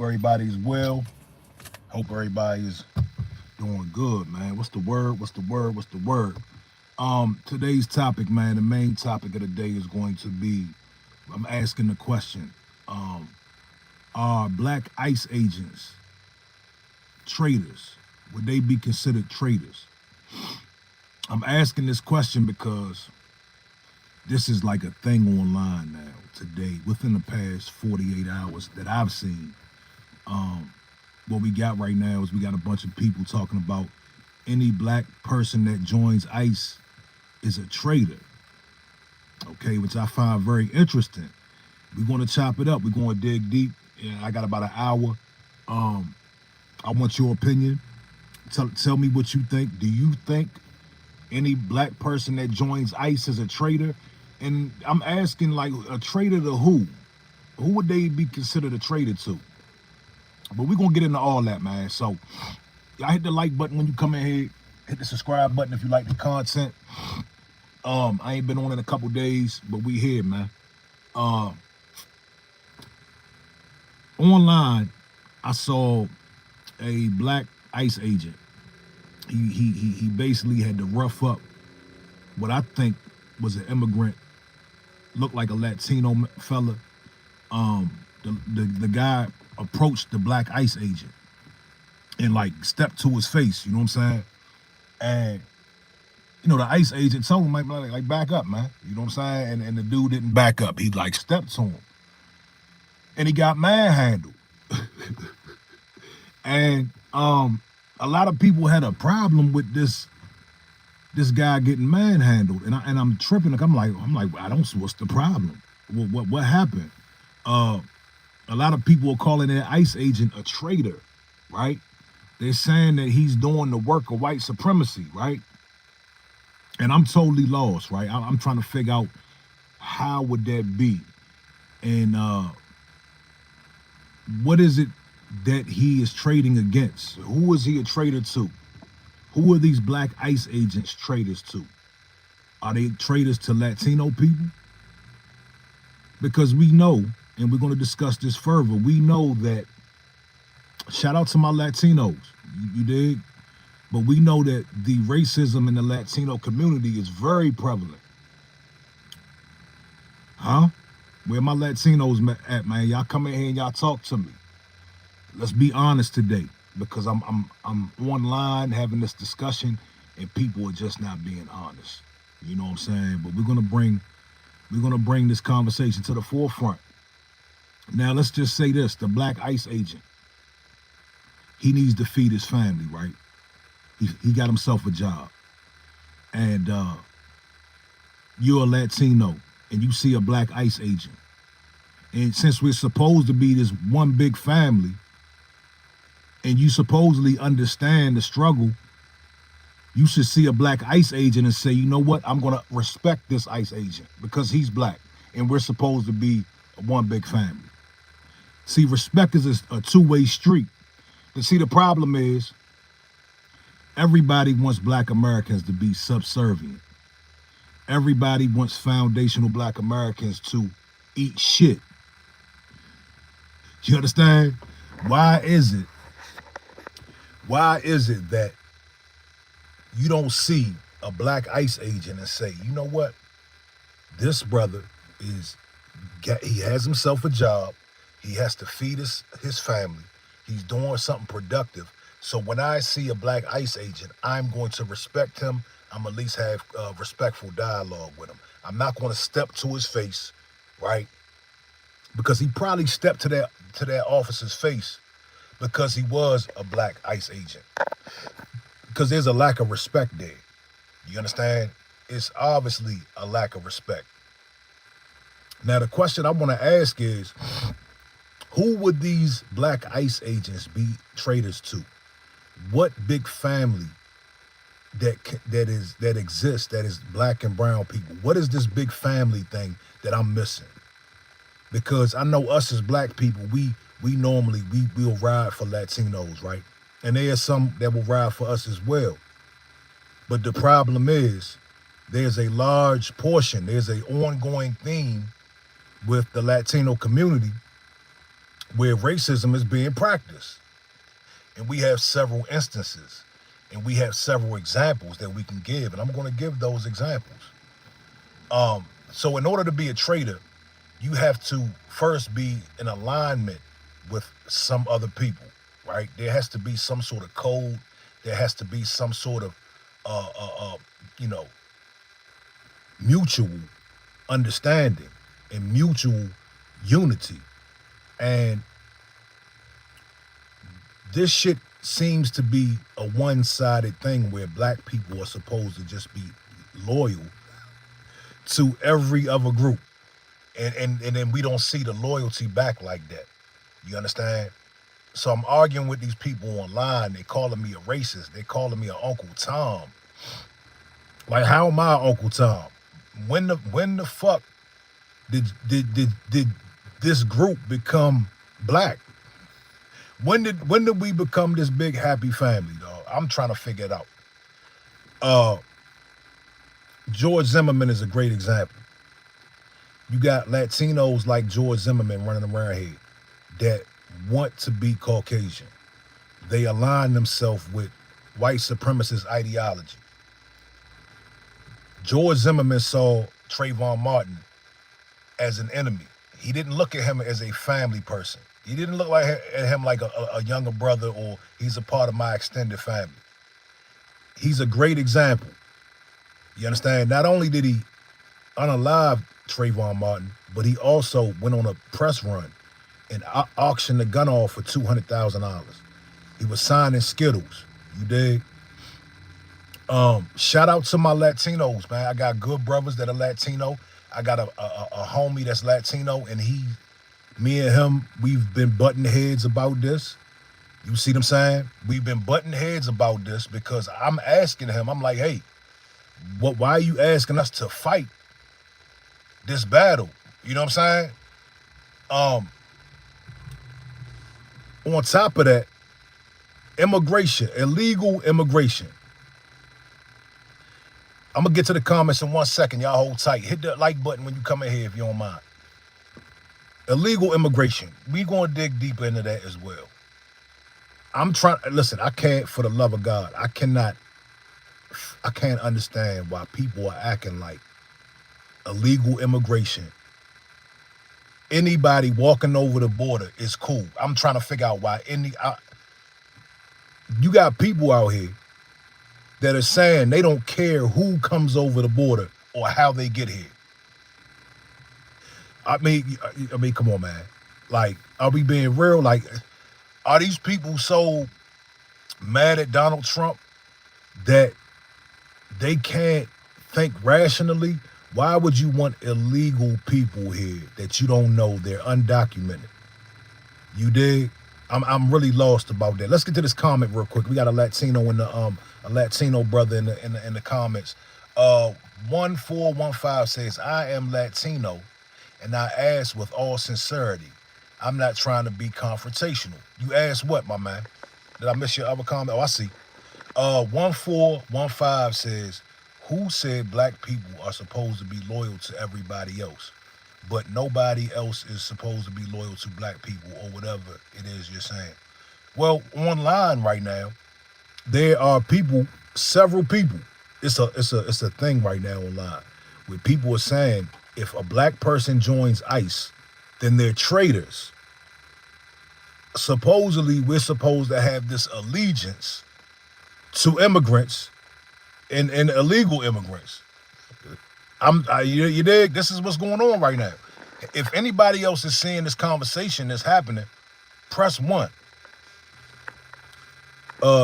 Hope everybody's well. Hope everybody is doing good, man. What's the word? What's the word? What's the word? Today's topic, man, the main topic of the day is going to be, I'm asking the question, um, are black ICE agents traitors? Would they be considered traitors? I'm asking this question because this is like a thing online now, today, within the past 48 hours that I've seen. Um, what we got right now is we got a bunch of people talking about any black person that joins ICE is a traitor, okay, which I find very interesting. We're going to chop it up. We're going to dig deep. Yeah, I got about an hour. Um, I want your opinion. Tell me what you think. Do you think any black person that joins ICE is a traitor? And I'm asking, like, a traitor to who? Who would they be considered a traitor to? But we're going to get into all that, man. So, y'all hit the like button when you come in here. Hit the subscribe button if you like the content. I ain't been on in a couple days, but we here, man. Online, I saw a black ICE agent. He basically had to rough up what I think was an immigrant, looked like a Latino fella. The guy approached the black ICE agent and like stepped to his face, you know what I'm saying? And the ICE agent told him like back up, man. You know what I'm saying? And the dude didn't back up. He like stepped to him. And he got manhandled. And a lot of people had a problem with this guy getting manhandled. And I'm tripping. Like I'm like, I don't see what's the problem. What happened? A lot of people are calling that ICE agent a traitor, right? They're saying that he's doing the work of white supremacy, right? And I'm totally lost, right? I'm trying to figure out how would that be, and what is it that he is trading against? Who is he a traitor to? Who are these black ICE agents traitors to? Are they traitors to Latino people? Because we know, and we're going to discuss this further, we know that, shout out to my Latinos, you dig? But we know that the racism in the Latino community is very prevalent. Huh? Where my Latinos at, man? Y'all come in here and y'all talk to me. Let's be honest today, because I'm online having this discussion and people are just not being honest. You know what I'm saying? But we're gonna bring this conversation to the forefront. Now let's just say this: the black ICE agent, he needs to feed his family, right? He got himself a job, and you're a Latino, and you see a black ICE agent, and since we're supposed to be this one big family, and you supposedly understand the struggle, you should see a black ICE agent and say, you know what, I'm gonna respect this ICE agent because he's black, and we're supposed to be one big family. See, respect is a two-way street. And see, the problem is, everybody wants black Americans to be subservient. Everybody wants foundational black Americans to eat shit. You understand? Why is it that you don't see a black ICE agent and say, you know what? This brother he has himself a job. He has to feed his family. He's doing something productive. So when I see a black ICE agent, I'm going to respect him. I'm at least have respectful dialogue with him. I'm not going to step to his face, right? Because he probably stepped to that officer's face because he was a black ICE agent. Because there's a lack of respect there. You understand? It's obviously a lack of respect. Now the question I want to ask is, who would these black ICE agents be traitors to? What big family that exists that is black and brown people? What is this big family thing that I'm missing? Because I know us as black people, we normally will ride for Latinos, right? And there are some that will ride for us as well. But the problem is, there's a large portion, there's an ongoing theme with the Latino community where racism is being practiced. And we have several instances and we have several examples that we can give. And I'm going to give those examples. So in order to be a trader, you have to first be in alignment with some other people, right? There has to be some sort of code. There has to be some sort of, uh, uh, uh, you know, mutual understanding and mutual unity. And this shit seems to be a one-sided thing where black people are supposed to just be loyal to every other group. And then we don't see the loyalty back like that. You understand? So I'm arguing with these people online. They calling me a racist. They calling me an Uncle Tom. Like, how am I Uncle Tom? When the fuck did this group become black? When did we become this big happy family, dog? I'm trying to figure it out. George Zimmerman is a great example. You got Latinos like George Zimmerman running around here that want to be Caucasian. They align themselves with white supremacist ideology. George Zimmerman saw Trayvon Martin as an enemy. He didn't look at him as a family person. He didn't look at him like a younger brother or he's a part of my extended family. He's a great example. You understand? Not only did he unalive Trayvon Martin, but he also went on a press run and auctioned the gun off for $200,000. He was signing Skittles. You dig? Shout out to my Latinos, man. I got good brothers that are Latino. I got a homie that's Latino, and me and him, we've been butting heads about this. You see what I'm saying? We've been butting heads about this because I'm asking him, I'm like, hey, why are you asking us to fight this battle? You know what I'm saying? On top of that, immigration, illegal immigration. I'm going to get to the comments in 1 second. Y'all hold tight. Hit the like button when you come in here if you don't mind. Illegal immigration. We going to dig deeper into that as well. Listen, I can't, for the love of God, I can't understand why people are acting like illegal immigration. Anybody walking over the border is cool. I'm trying to figure out why you got people out here that are saying they don't care who comes over the border or how they get here. I mean, come on, man. Like, are we being real? Like, are these people so mad at Donald Trump that they can't think rationally? Why would you want illegal people here that you don't know? They're undocumented. You dig? I'm really lost about that. Let's get to this comment real quick. We got a Latino in the a Latino brother in the comments. 1415 says, I am Latino, and I ask with all sincerity. I'm not trying to be confrontational. You asked what, my man? Did I miss your other comment? Oh, I see. 1415 says, who said black people are supposed to be loyal to everybody else, but nobody else is supposed to be loyal to black people or whatever it is you're saying? Well, online right now, there are several people. It's a thing right now online where people are saying if a black person joins ICE, then they're traitors. Supposedly, we're supposed to have this allegiance to immigrants and illegal immigrants. You dig? This is what's going on right now. If anybody else is seeing this conversation that's happening, press 1.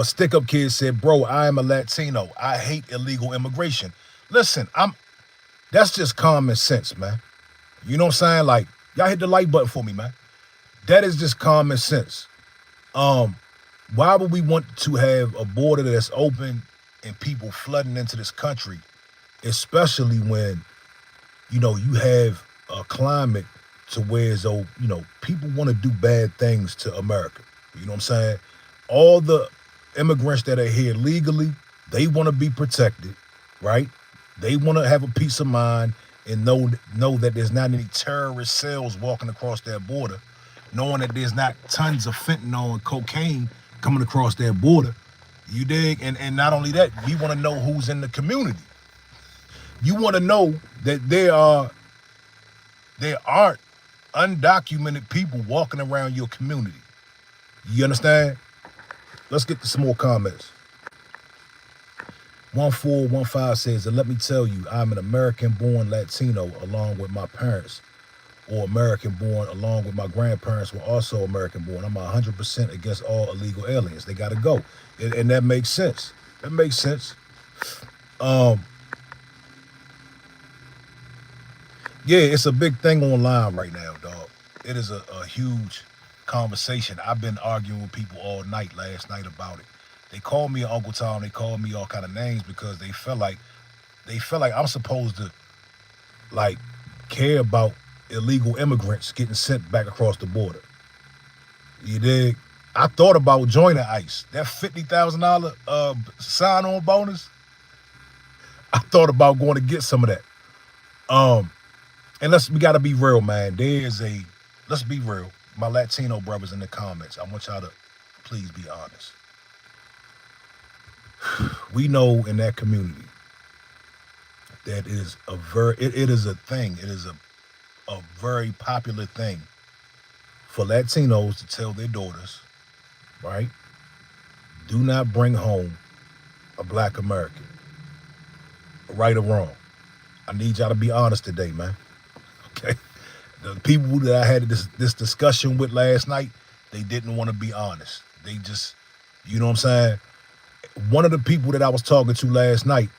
Stick Up Kid said, bro, I am a Latino. I hate illegal immigration. Listen, that's just common sense, man. You know what I'm saying? Like, y'all hit the like button for me, man. That is just common sense. Why would we want to have a border that's open and people flooding into this country, especially when, you have a climate to where, people want to do bad things to America. You know what I'm saying? All the immigrants that are here legally, they want to be protected, right? They want to have a peace of mind and know that there's not any terrorist cells walking across that border. knowing that there's not tons of fentanyl and cocaine coming across that border. You dig? And not only that, we want to know who's in the community. You want to know that there aren't undocumented people walking around your community. You understand? Let's get to some more comments. 1415 says, and let me tell you, I'm an American-born Latino along with my parents, or American-born along with my grandparents were also American-born. I'm 100% against all illegal aliens. They got to go. And that makes sense. That makes sense. Yeah, it's a big thing online right now, dog. It is a huge conversation. I've been arguing with people all night, last night about it. They call me Uncle Tom. They call me all kind of names because they feel like I'm supposed to like care about illegal immigrants getting sent back across the border. You dig? I thought about joining ICE. That $50,000 sign-on bonus. I thought about going to get some of that. And we gotta be real, man. Let's be real. My Latino brothers in the comments, I want y'all to please be honest. We know in that community that it is a thing. It is a very popular thing for Latinos to tell their daughters, right? Do not bring home a Black American, right or wrong. I need y'all to be honest today, man. Okay? The people that I had this discussion with last night, they didn't want to be honest. They just, you know what I'm saying? One of the people that I was talking to last night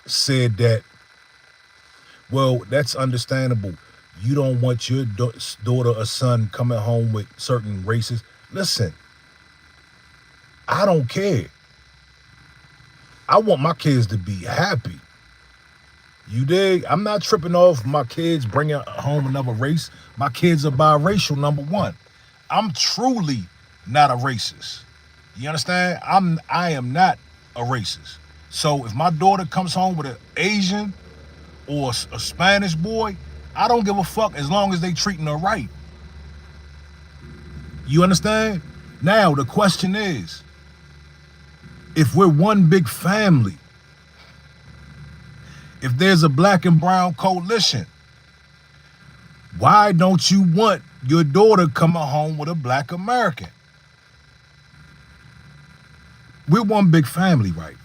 said that, well, that's understandable. You don't want your daughter or son coming home with certain races. Listen, I don't care. I want my kids to be happy. You dig? I'm not tripping off my kids bringing home another race. My kids are biracial, number one. I'm truly not a racist. You understand? I am not a racist. So if my daughter comes home with an Asian or a Spanish boy, I don't give a fuck as long as they treating her right. You understand? Now the question is, if we're one big family, if there's a Black and brown coalition, why don't you want your daughter coming home with a Black American? We're one big family, right?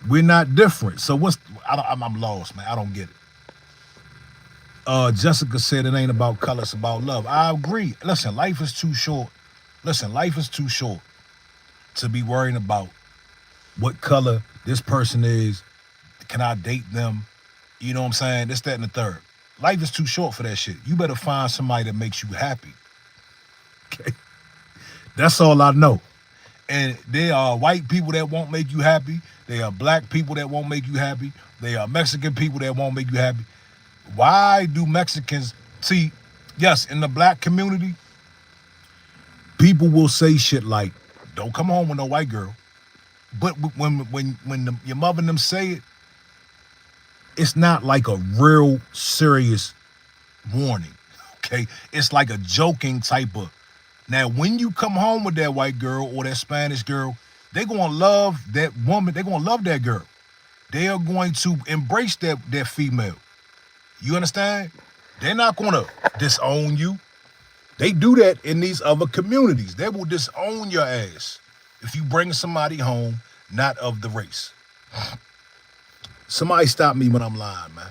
We're not different. So I'm lost, man. I don't get it. Jessica said it ain't about color, it's about love. I agree. Listen, life is too short. Life is too short to be worrying about what color this person is. Can I date them? You know what I'm saying? This, that, and the third. Life is too short for that shit. You better find somebody that makes you happy. Okay? That's all I know. And there are white people that won't make you happy. There are Black people that won't make you happy. There are Mexican people that won't make you happy. Why do Mexicans see? Yes, in the Black community, people will say shit like, "Don't come home with no white girl." But when your mother and them say it, it's not like a real serious warning. Okay, it's like a joking type of. Now, when you come home with that white girl or that Spanish girl, they're going to love that woman. They're going to love that girl. They are going to embrace that female. You understand? They're not going to disown you. They do that in these other communities. They will disown your ass if you bring somebody home not of the race. Somebody stop me when I'm lying, man.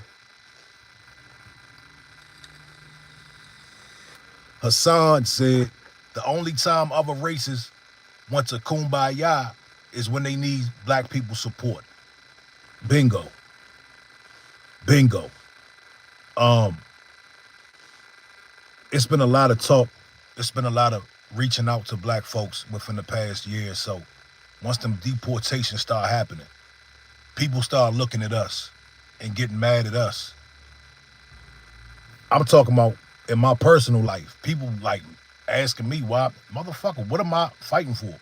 Hassan said, the only time other races want to kumbaya is when they need Black people's support. Bingo. It's been a lot of talk. It's been a lot of reaching out to Black folks within the past year or so. Once them deportations start happening, people start looking at us and getting mad at us. I'm talking about in my personal life. People like asking me, why, motherfucker, what am I fighting for?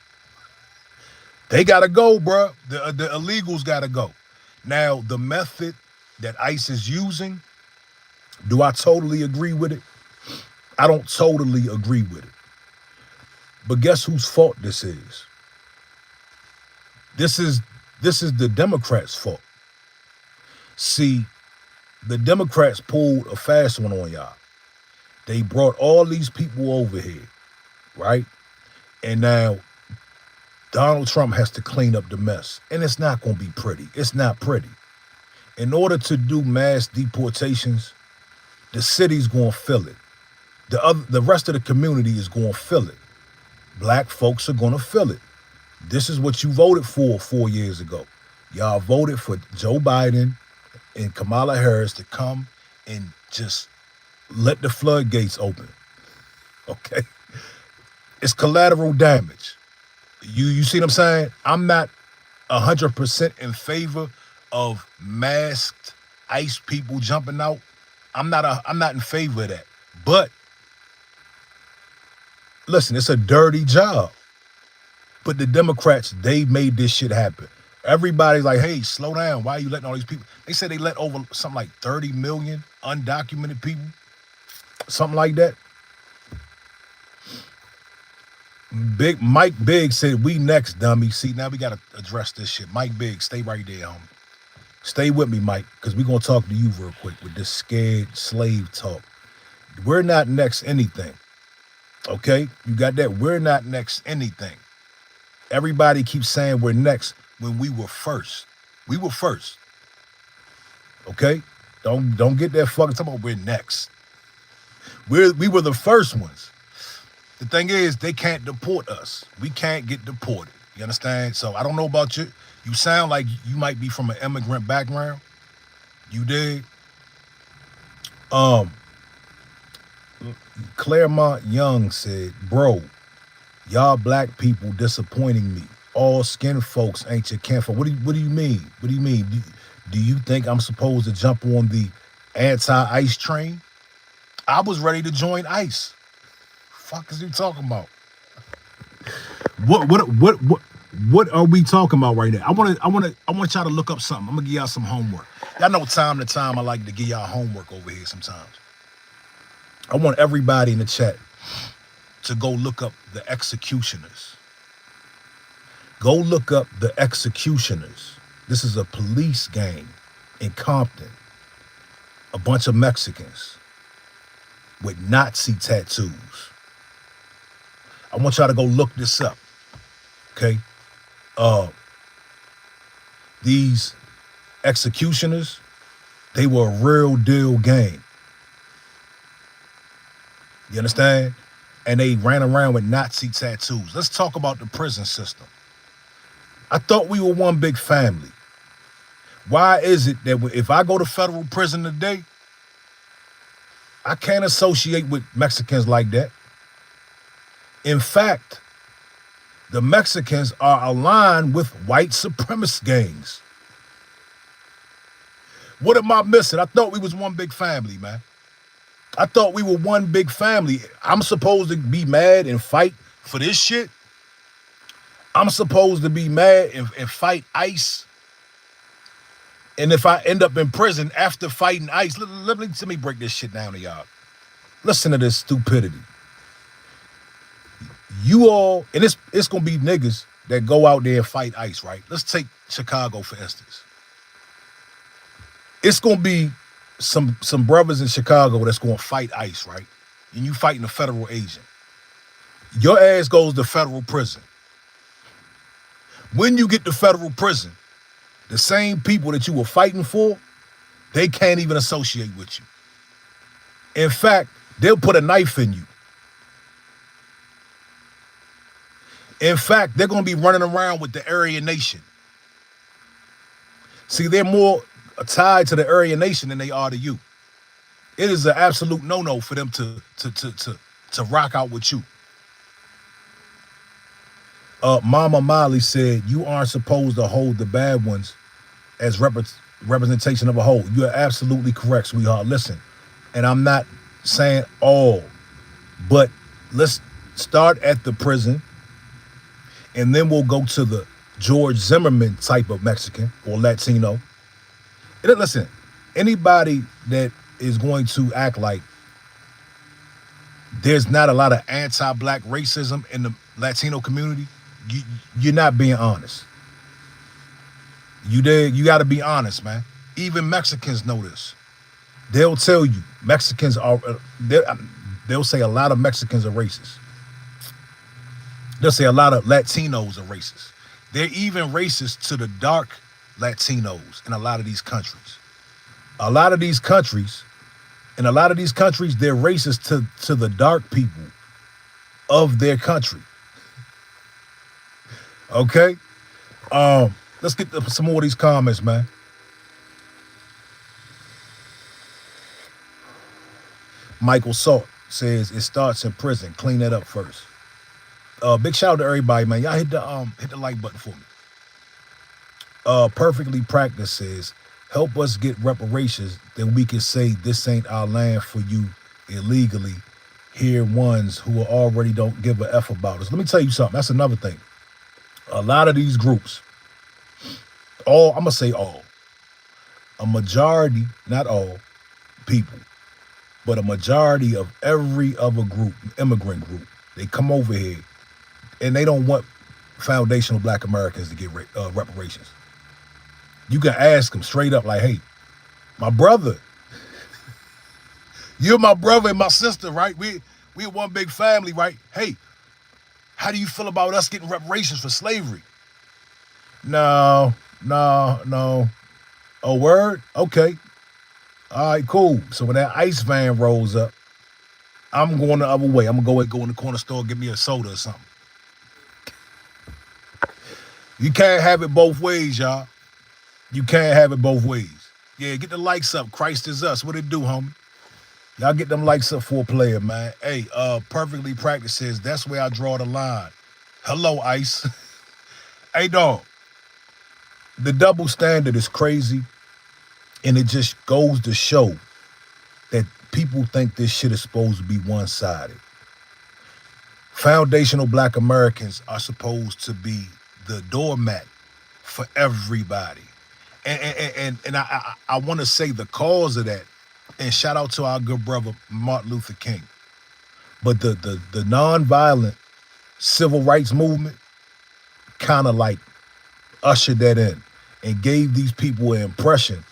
They gotta go, bruh. The illegals gotta go. Now, the method that ICE is using, do I totally agree with it? I don't totally agree with it. But guess whose fault this is? This is this is the Democrats' fault. See, the Democrats pulled a fast one on y'all. They brought all these people over here, right? And now Donald Trump has to clean up the mess. And it's not going to be pretty. It's not pretty. In order to do mass deportations, the city's going to feel it. The rest of the community is going to feel it. Black folks are going to feel it. This is what you voted for 4 years ago. Y'all voted for Joe Biden and Kamala Harris to come and just let the floodgates open. Okay? It's collateral damage. You see what I'm saying? I'm not 100% in favor of masked ICE people jumping out. I'm not in favor of that. But listen, it's a dirty job. But the Democrats, they made this shit happen. Everybody's like, hey, slow down. Why are you letting all these people? They said they let over something like 30 million undocumented people. Something like that. Mike Biggs said, we next, dummy. See, now we got to address this shit. Mike Biggs, stay right there, homie. Stay with me, Mike, because we're going to talk to you real quick with this scared slave talk. We're not next anything. Okay? You got that? We're not next anything. Everybody keeps saying we're next when we were first. We were first. Okay? Don't get that fucking talking about we're next. We were the first ones. The thing is, they can't deport us. We can't get deported. You understand? So I don't know about you. You sound like you might be from an immigrant background. You dig? Claremont Young said, bro, y'all black people disappointing me. All skin folks ain't your kinfolk. What do you mean? What do you mean? Do you think I'm supposed to jump on the anti-ICE train? I was ready to join ICE. Fuck is you talking about? What are we talking about right now? I want y'all to look up something. I'm gonna give y'all some homework. Y'all know time to time I like to give y'all homework over here sometimes. I want everybody in the chat to go look up the executioners. Go look up the executioners. This is a police gang in Compton. A bunch of Mexicans with Nazi tattoos. I want y'all to go look this up. Okay? These executioners, they were a real deal gang. You understand? And they ran around with Nazi tattoos. Let's talk about the prison system. I thought we were one big family. Why is it that if I go to federal prison today, I can't associate with Mexicans like that? In fact, the Mexicans are aligned with white supremacist gangs. What am I missing? I thought we was one big family, man. I thought we were one big family. I'm supposed to be mad and fight for this shit? I'm supposed to be mad and fight ICE? And if I end up in prison after fighting ICE, let me break this shit down to y'all. Listen to this stupidity. You all, and it's gonna be niggas that go out there and fight ICE, right? Let's take Chicago, for instance. It's gonna be some brothers in Chicago that's gonna fight ICE, right? And you fighting a federal agent. Your ass goes to federal prison. When you get to federal prison, the same people that you were fighting for, they can't even associate with you. In fact, they'll put a knife in you. In fact, they're going to be running around with the Aryan Nation. See, they're more tied to the Aryan Nation than they are to you. It is an absolute no-no for them to rock out with you. Mama Molly said, you aren't supposed to hold the bad ones as representation of a whole. You are absolutely correct, sweetheart. Listen, and I'm not saying all, but let's start at the prison, and then we'll go to the George Zimmerman type of Mexican or Latino. And listen, anybody that is going to act like there's not a lot of anti-black racism in the Latino community, you, you're not being honest. You did. You got to be honest, man. Even Mexicans know this. They'll tell you Mexicans are. They'll say a lot of Mexicans are racist. They'll say a lot of Latinos are racist. They're even racist to the dark Latinos in a lot of these countries. A lot of these countries, in a lot of these countries, they're racist to the dark people of their country. Okay? Let's get some more of these comments, man. Michael Salt says it starts in prison. Clean that up first. Big shout out to everybody, man. Y'all hit the like button for me. Perfectly Practiced says, help us get reparations, then we can say this ain't our land for you illegally. Here ones who already don't give a F about us. Let me tell you something. That's another thing. A lot of these groups, I'm gonna say all, a majority, not all, people, but a majority of every other group, immigrant group, they come over here and they don't want foundational black Americans to get reparations. You can ask them straight up like, hey, my brother, you're my brother and my sister, right? We one big family, right? Hey, how do you feel about us getting reparations for slavery? No. Oh, word? Okay. All right, cool. So when that ice van rolls up, I'm going the other way. I'm going to go in the corner store, get me a soda or something. You can't have it both ways, y'all. You can't have it both ways. Yeah, get the likes up. Christ is us. What it do, homie? Y'all get them likes up for a player, man. Hey, Perfectly Practiced says, that's where I draw the line. Hello, Ice. Hey, dog. The double standard is crazy, and it just goes to show that people think this shit is supposed to be one-sided. Foundational black Americans are supposed to be the doormat for everybody. And I want to say the cause of that, and shout out to our good brother Martin Luther King. But the nonviolent civil rights movement kind of like ushered that in and gave these people an impression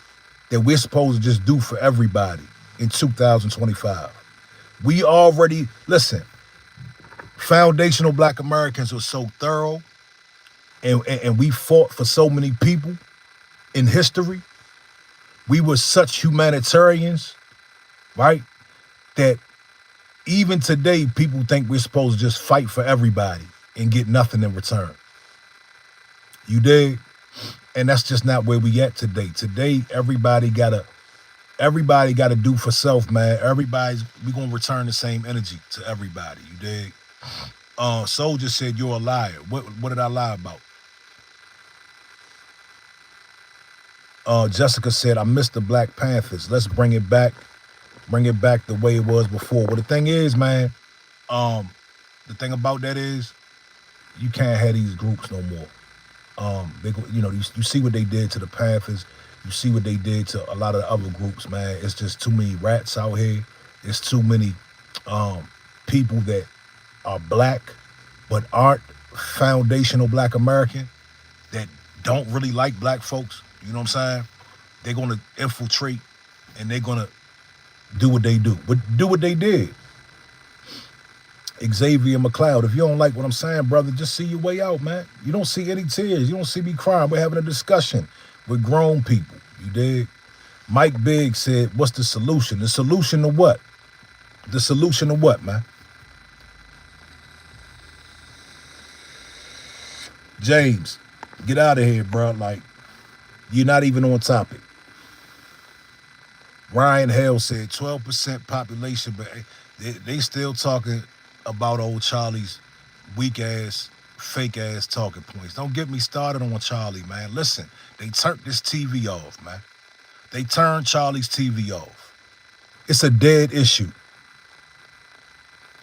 that we're supposed to just do for everybody in 2025. We already, listen, foundational black Americans were so thorough and we fought for so many people in history. We were such humanitarians, right? That even today, people think we're supposed to just fight for everybody and get nothing in return. You dig? And that's just not where we at today. Today, everybody gotta do for self, man. We gonna return the same energy to everybody. You dig? Soldier said you're a liar. What did I lie about? Jessica said, I missed the Black Panthers. Let's bring it back. Bring it back the way it was before. Well, the thing is, man, the thing about that is you can't have these groups no more. You see what they did to the Panthers. You see what they did to a lot of the other groups, man. It's just too many rats out here. It's too many people that are black but aren't foundational black American that don't really like black folks. You know what I'm saying? They're going to infiltrate and they're going to do what they do. But do what they did. Xavier McLeod, if you don't like what I'm saying, brother, just see your way out, man. You don't see any tears. You don't see me crying. We're having a discussion with grown people. You dig? Mike Biggs said, what's the solution? The solution to what? The solution to what, man? James, get out of here, bro. Like, you're not even on topic. Ryan Hale said 12% population, but they still talking about old Charlie's weak-ass, fake-ass talking points. Don't get me started on Charlie, man. Listen, they turned this TV off, man. They turned Charlie's TV off. It's a dead issue.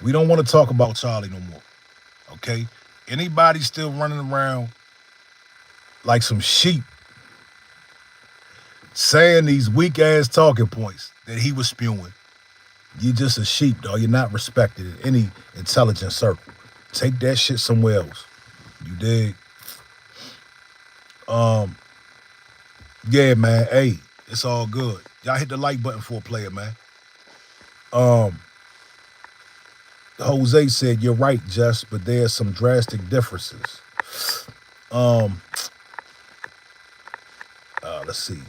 We don't want to talk about Charlie no more, okay? Anybody still running around like some sheep saying these weak-ass talking points that he was spewing, You're just a sheep, dog. You're not respected in any intelligent circle. Take that shit somewhere else. You dig? Um, yeah, man. Hey, it's all good. Y'all hit the like button for a player, man. Um, Jose said, "You're right, Jess, but there's some drastic differences." Um, let's see.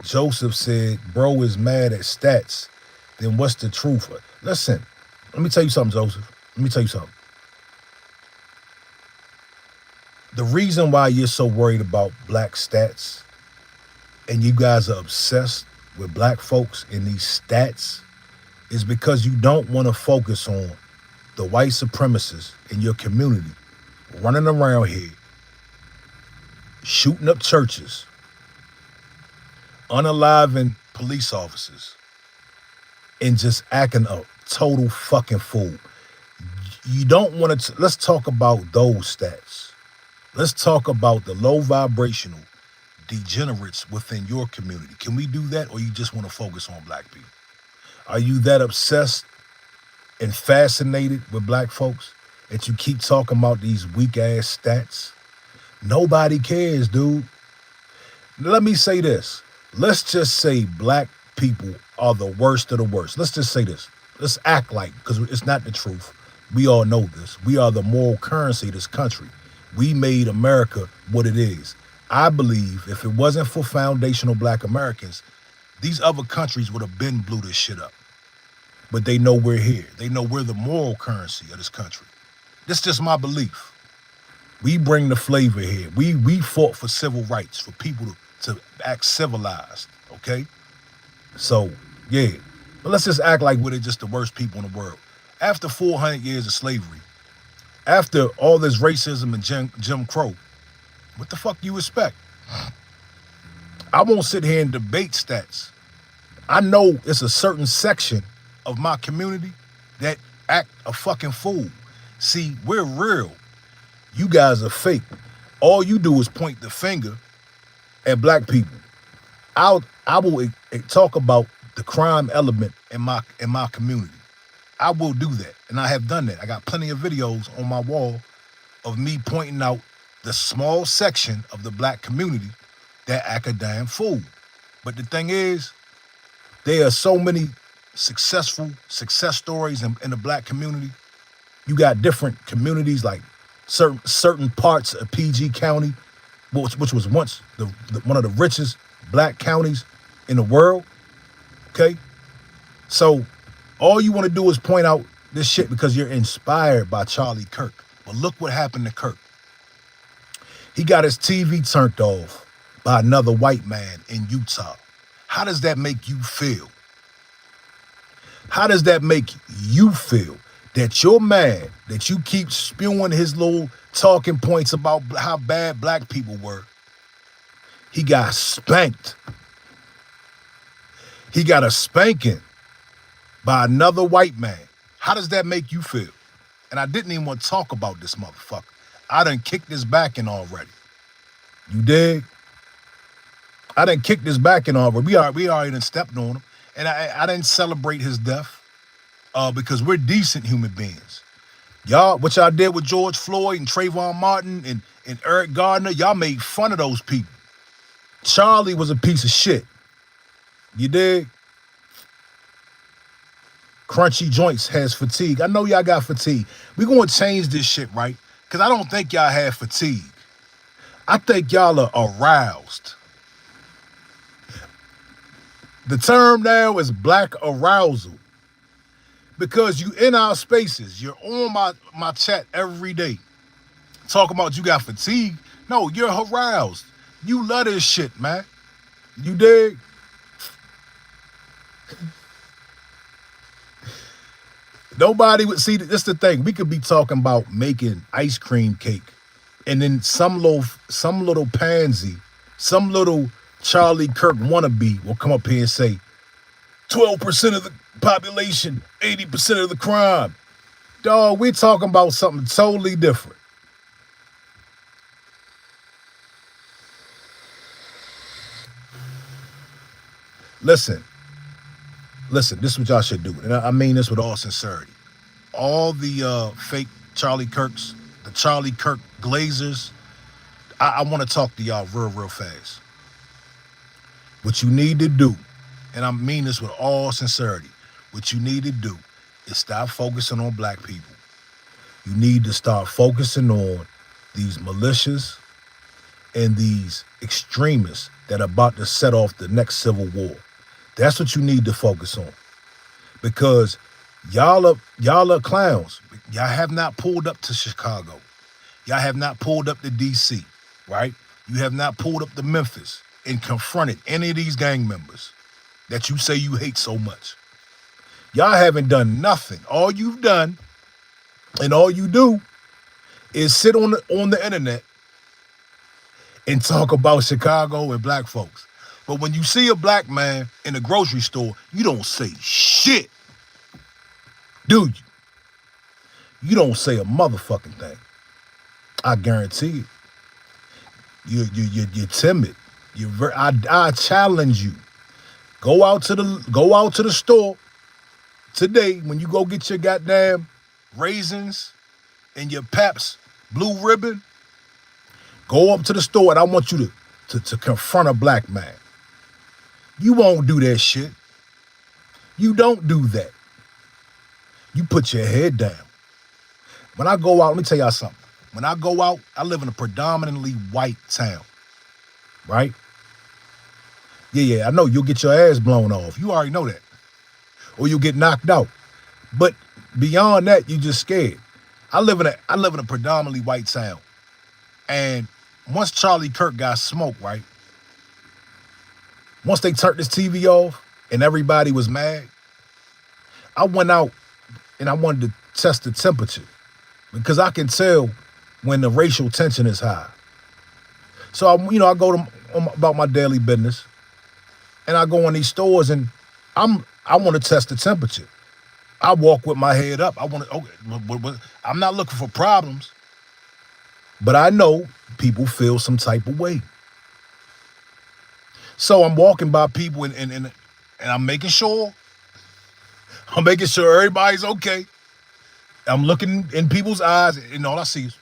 Joseph said, "Bro is mad at stats. Then what's the truth?" Listen, let me tell you something, Joseph. Let me tell you something. The reason why you're so worried about black stats and you guys are obsessed with black folks in these stats is because you don't want to focus on the white supremacists in your community running around here, shooting up churches, unaliving police officers, and just acting a total fucking fool. You don't want to, let's talk about those stats. Let's talk about the low vibrational degenerates within your community. Can we do that, or you just want to focus on black people? Are you that obsessed and fascinated with black folks that you keep talking about these weak ass stats? Nobody cares, dude. Let me say this. Let's just say black people are the worst of the worst. Let's just say this. Let's act like, because it's not the truth. We all know this. We are the moral currency of this country. We made America what it is. I believe if it wasn't for foundational black Americans, these other countries would have been blew this shit up. But they know we're here. They know we're the moral currency of this country. This is just my belief. We bring the flavor here. We fought for civil rights, for people to act civilized, okay? So, yeah. But let's just act like we're just the worst people in the world. After 400 years of slavery, after all this racism and Jim Crow, what the fuck do you expect? I won't sit here and debate stats. I know it's a certain section of my community that act a fucking fool. See, we're real. You guys are fake. All you do is point the finger at black people. I will talk about the crime element in my community. I will do that, and I have done that. I got plenty of videos on my wall of me pointing out the small section of the black community that act a damn fool. But the thing is, there are so many successful success stories in the black community. You got different communities, like certain parts of PG County, which was once one of the richest black counties in the world. Okay, so all you want to do is point out this shit because you're inspired by Charlie Kirk. But look what happened to Kirk. He got his TV turned off by another white man in Utah. How does that make you feel? How does that make you feel that you're mad that you keep spewing his little talking points about how bad black people were? He got spanked. He got a spanking by another white man. How does that make you feel? And I didn't even want to talk about this motherfucker. I done kicked his back in already. You dig? I done kicked his back in already. We already done stepped on him. And I didn't celebrate his death because we're decent human beings. Y'all, what y'all did with George Floyd and Trayvon Martin and Eric Gardner, y'all made fun of those people. Charlie was a piece of shit. You dig? Crunchy Joints has fatigue. I know y'all got fatigue. We're going to change this shit, right? Because I don't think y'all have fatigue. I think y'all are aroused. The term now is black arousal. Because you in our spaces. You're on my chat every day. Talking about you got fatigue. No, you're aroused. You love this shit, man. You dig? Nobody would see that. That's the thing. We could be talking about making ice cream cake, and then some little pansy, some little Charlie Kirk wannabe will come up here and say, 12% of the population, 80% of the crime. Dog, we're talking about something totally different. Listen, Listen, this is what y'all should do. And I mean this with all sincerity. All the fake Charlie Kirks, the Charlie Kirk Glazers, I want to talk to y'all real fast. What you need to do, and I mean this with all sincerity, what you need to do is stop focusing on black people. You need to start focusing on these militias and these extremists that are about to set off the next civil war. That's what you need to focus on. Because y'all are clowns. Y'all have not pulled up to Chicago. Y'all have not pulled up to DC, right? You have not pulled up to Memphis and confronted any of these gang members that you say you hate so much. Y'all haven't done nothing. All you've done and all you do is sit on the internet and talk about Chicago and black folks. But when you see a black man in a grocery store, you don't say shit, do you? You don't say a motherfucking thing. I guarantee it. You're timid. I challenge you. Go out to the store today when you go get your goddamn raisins and your Pabst Blue Ribbon. Go up to the store and I want you to confront a black man. You won't do that shit. You don't do that. You put your head down. When I go out, let me tell y'all something. When I go out, I live in a predominantly white town, right? Yeah, I know you'll get your ass blown off. You already know that. Or you'll get knocked out. But beyond that, you just scared. I live in a predominantly white town. And once Charlie Kirk got smoked, right? Once they turned this TV off and everybody was mad, I went out and I wanted to test the temperature because I can tell when the racial tension is high. So I go about my daily business, and I go in these stores and I want to test the temperature. I walk with my head up. I'm not looking for problems, but I know people feel some type of way. So I'm walking by people and I'm making sure everybody's okay. I'm looking in people's eyes and all I see is,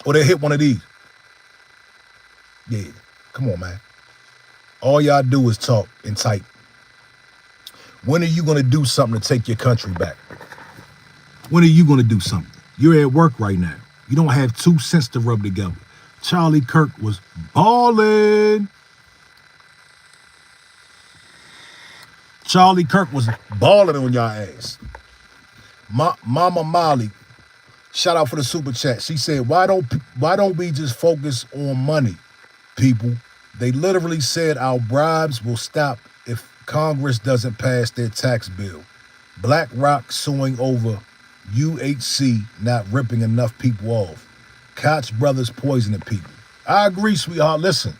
or they hit one of these. Yeah, come on, man. All y'all do is talk and type. When are you going to do something to take your country back? When are you going to do something? You're at work right now. You don't have 2 cents to rub together. Charlie Kirk was balling. Charlie Kirk was balling on y'all ass. Mama Molly, shout out for the super chat. She said, why don't we just focus on money, people? They literally said our bribes will stop if Congress doesn't pass their tax bill. BlackRock suing over UHC not ripping enough people off. Koch brothers poisoning people. I agree, sweetheart. Listen,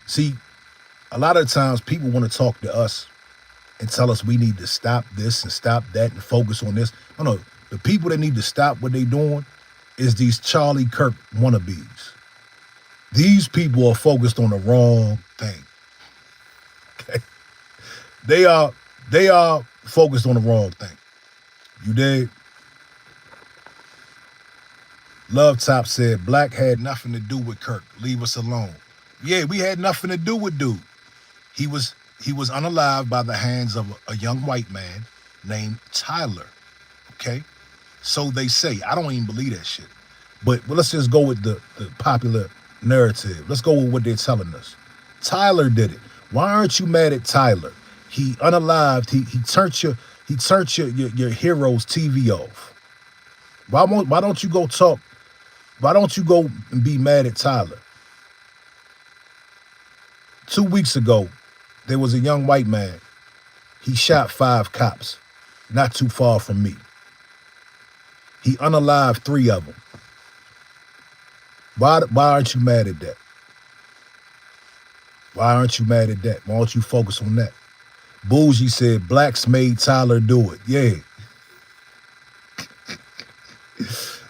see, a lot of times people want to talk to us and tell us we need to stop this and stop that and focus on this. No, the people that need to stop what they doing is these Charlie Kirk wannabes. These people are focused on the wrong thing. Okay? They are focused on the wrong thing. You dig? Love Top said, Black had nothing to do with Kirk. Leave us alone. Yeah, we had nothing to do with dude. He was unalived by the hands of a young white man named Tyler. Okay? So they say. I don't even believe that shit. But let's just go with the popular narrative. Let's go with what they're telling us. Tyler did it. Why aren't you mad at Tyler? He unalived. He turned your hero's TV off. Why don't you go talk? Why don't you go and be mad at Tyler? 2 weeks ago, there was a young white man. He shot 5 cops, not too far from me. He unalived 3 of them. Why aren't you mad at that? Why aren't you mad at that? Why don't you focus on that? Bougie said, blacks made Tyler do it. Yeah.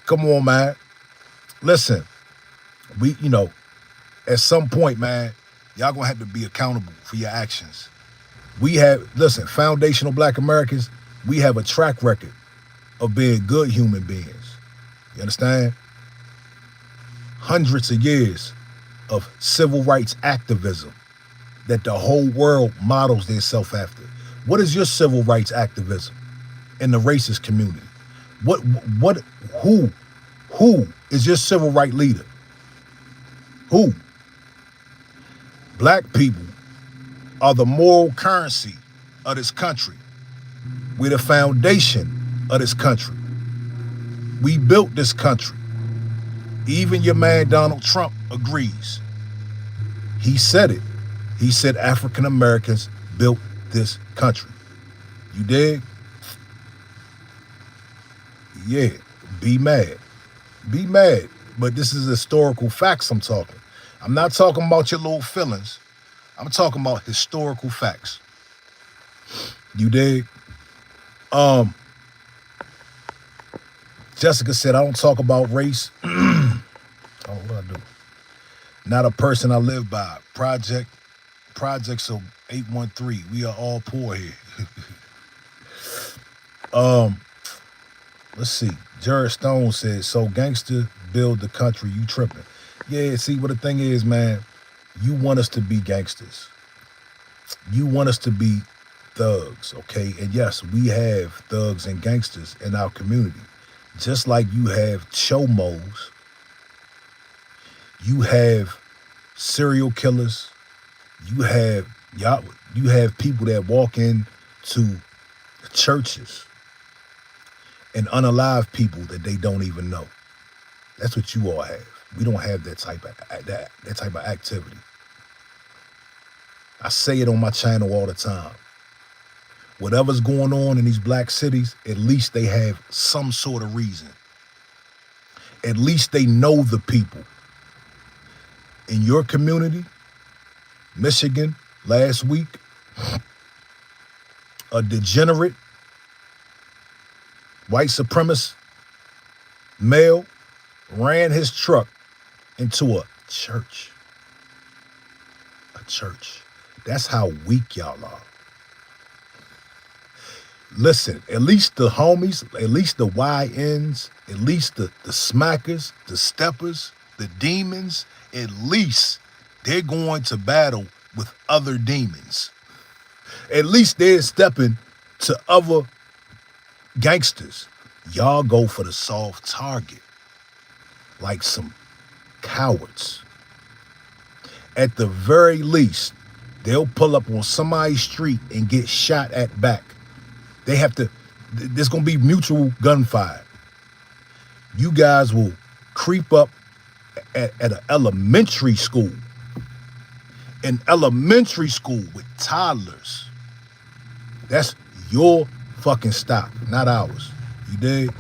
Come on, man. Listen, at some point, man, y'all gonna have to be accountable for your actions. We have, listen, foundational black Americans, we have a track record of being good human beings. You understand? Hundreds of years of civil rights activism that the whole world models themselves after. What is your civil rights activism in the racist community? What what who who is your civil rights leader? Who? Black people are the moral currency of this country. We're the foundation of this country. We built this country. Even your man Donald Trump agrees. He said it. He said African Americans built this country. You dig? Yeah, be mad. Be mad. But this is historical facts I'm talking. I'm not talking about your little feelings. I'm talking about historical facts. You dig? Jessica said, I don't talk about race. Oh, what do I do? Not a person I live by. Projects of 813. We are all poor here. Let's see. Jared Stone said, so gangster build the country, you tripping. Yeah, see what the thing is, man. You want us to be gangsters. You want us to be thugs, okay? And yes, we have thugs and gangsters in our community. Just like you have chomos, you have serial killers, you have people that walk into churches and unalive people that they don't even know. That's what you all have. We don't have that type of activity. I say it on my channel all the time. Whatever's going on in these black cities, at least they have some sort of reason. At least they know the people. In your community, Michigan, last week, a degenerate white supremacist male ran his truck into a church. A church. That's how weak y'all are. Listen, at least the homies, at least the YNs, at least the smackers, the steppers, the demons, at least they're going to battle with other demons. At least they're stepping to other gangsters. Y'all go for the soft target like some cowards. At the very least, they'll pull up on somebody's street and get shot at back. They have to, there's going to be mutual gunfire. You guys will creep up at an elementary school. An elementary school with toddlers. That's your fucking stop, not ours. You dig?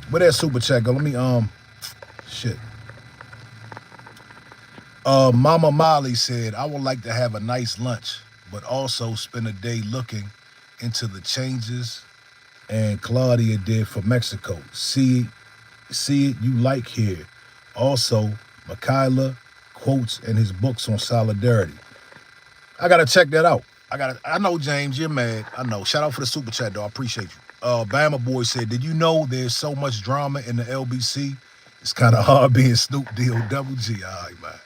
Where that super chat go? Let me, shit. Mama Molly said, I would like to have a nice lunch, but also spend a day looking into the changes and Claudia did for Mexico. See it you like here. Also, Michaela quotes in his books on solidarity. I gotta check that out. I know, James, you're mad. I know. Shout out for the super chat, though. I appreciate you. Bama Boy said, did you know there's so much drama in the LBC? It's kind of hard being Snoop D-O-double-G. All right, man.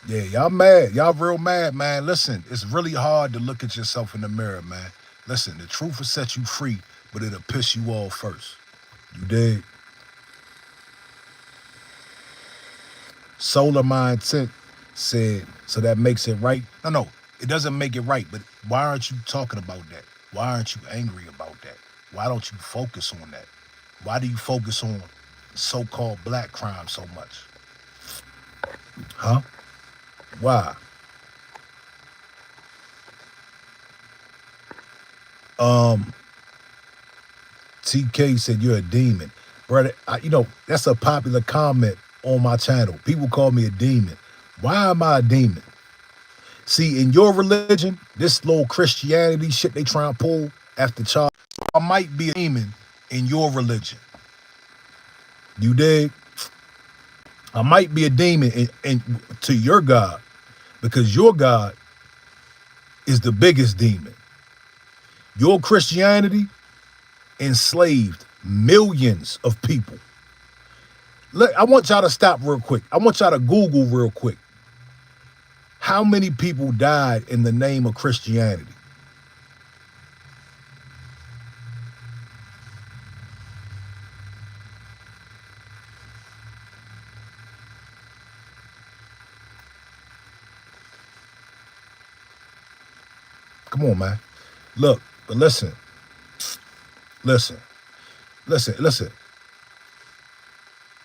Yeah, y'all mad. Y'all real mad, man. Listen, it's really hard to look at yourself in the mirror, man. Listen, the truth will set you free, but it'll piss you off first. You dig? Solar Mind Tint said, so that makes it right? No, it doesn't make it right, but why aren't you talking about that? Why aren't you angry about that? Why don't you focus on that? Why do you focus on so-called black crime so much? Huh? Why? TK said, you're a demon. Brother, that's a popular comment on my channel. People call me a demon. Why am I a demon? See, in your religion, this little Christianity shit they try and pull after Charles, I might be a demon in your religion. You dig? I might be a demon to your God, because your God is the biggest demon. Your Christianity enslaved millions of people. Look, I want y'all to stop real quick. I want y'all to Google real quick. How many people died in the name of Christianity? Come on, man. Look, but listen.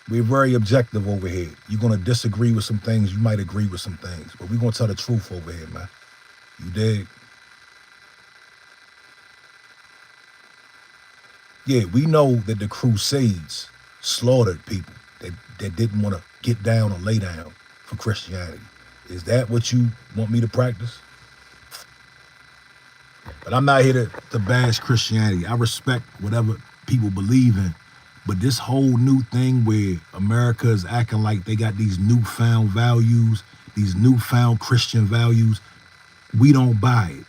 We're very objective over here. You're going to disagree with some things. You might agree with some things. But we're going to tell the truth over here, man. You dig? Yeah, we know that the Crusades slaughtered people that didn't want to get down or lay down for Christianity. Is that what you want me to practice? But I'm not here to bash Christianity. I respect whatever people believe in. But this whole new thing where America is acting like they got these newfound values, these newfound Christian values, we don't buy it.